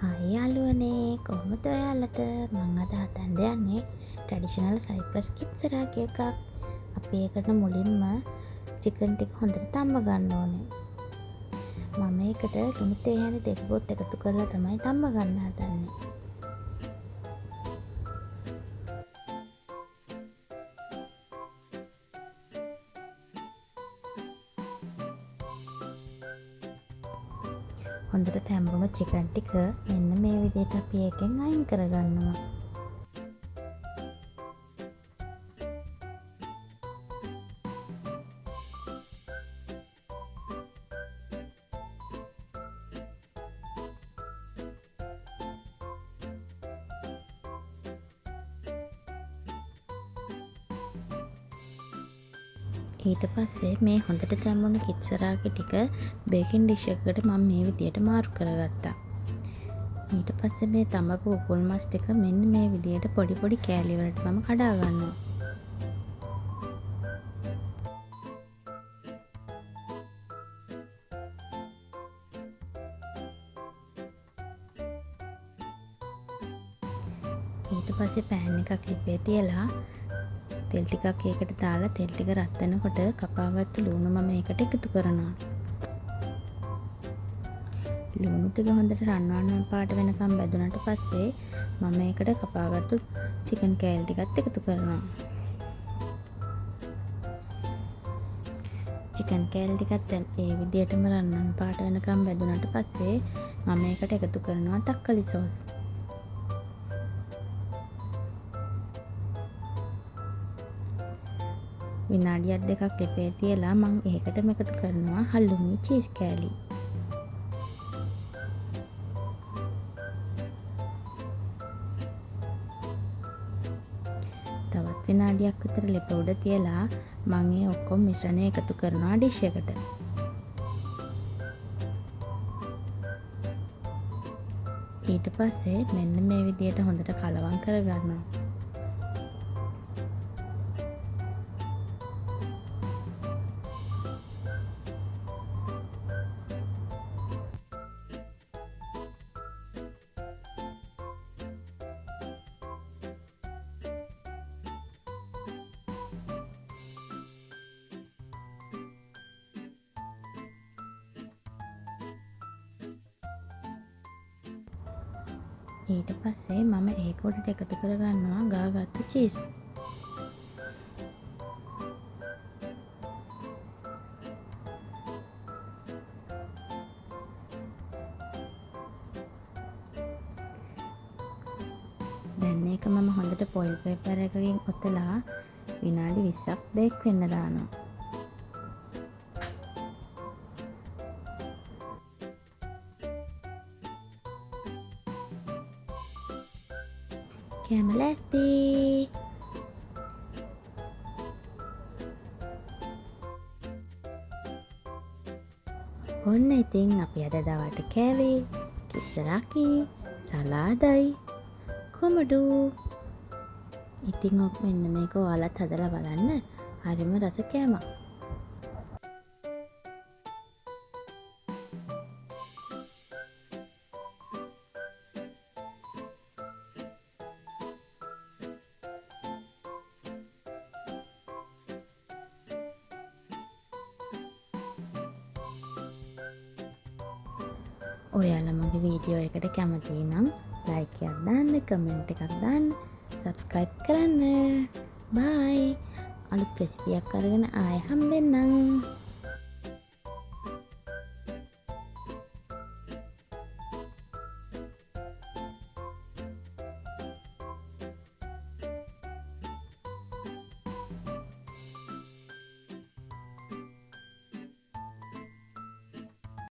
Hi යාළුවනේ කොහොමද ඔයාලට මං අද හදන්න යන්නේ ට්‍රැඩිෂනල් සයිප්‍රස් කිප්සරාග එකක්. අපි ඒකට මුලින්ම චිකන් ටික හොඳට තම්බ ගන්න ඕනේ. මම ඒකට ලුණු තේ හැඳි දෙක පොත් එකතු කරලා තමයි තම්බ ගන්න හදන්නේ. හොඳට තැඹුණු චිකන් ටික මෙන්න මේ විදිහට අපි එකෙන් අයින් කරගන්නවා. ඊට පස්සේ මේ හොඳට තැඹුණු කිත්සරාගේ ටික බේකින් ඩිෂ් එකකට මම මේ විදියට මාරු කරගත්තා. ඊට පස්සේ මේ තඹපු උකුල් මස් ටික මෙන්න මේ විදියට පොඩි පොඩි කෑලි වලට මම කඩා ගන්නවා. ඊට පස්සේ පෑන් එකක් ලිපේ තියලා තෙල් ටිකක් ඒකට දාලා තෙල් ටික රත් වෙනකොට කපාගත්තු ලුණු මම ඒකට එකතු කරනවා. ලුණු ටික හොඳට රන්වන් පාට වෙනකම් බැදුනට පස්සේ මම ඒකට කපාගත්තු චිකන් කෑලි ටිකත් එකතු කරනවා. චිකන් කෑලි ටිකත් ඒ විදිහටම රන්වන් පාට වෙනකම් බැදුනට පස්සේ මම ඒකට එකතු කරනවා තක්කලි සෝස්. විනාඩියක් දෙකක් ලිපේ තියලා මම ඒකටම එකතු කරනවා හල්ලුමි චීස් කෑලි. තවත් විනාඩියක් විතර ලිප උඩ තියලා මම ඒ ඔක්කොම මිශ්‍රණය එකතු කරනවා ඩිෂ් එකට. ඊට පස්සේ මෙන්න මේ විදියට හොඳට කලවම් කරගන්නවා. ඊට පස්සේ මම ඒක උඩට එකතු කරගන්නවා ගාගත්තු චීස්. දැන් මේක මම හොඳට පොයිල් පේපර් එකකින් ඔතලා විනාඩි 20ක් බේක් වෙන්න දානවා. කෑම ලෑස්ති. ඔන්න ඉතින් අපි අද දවල්ට කෑවේ කිප්සරාකි සලාදයි කොමඩු. ඉතින් මෙන්න මේක ඔයාලත් හදලා බලන්න. හරිම රස කෑමක්. ඔයාලා මගේ වීඩියෝ එකට කැමති නම් ලයික් එකක් දාන්න, කමෙන්ට් එකක් දාන්න, සබ්ස්ක්‍රයිබ් කරන්න. බයි. අලුත් රෙසිපියක් අරගෙන ආයෙ හම්බෙන්නම්.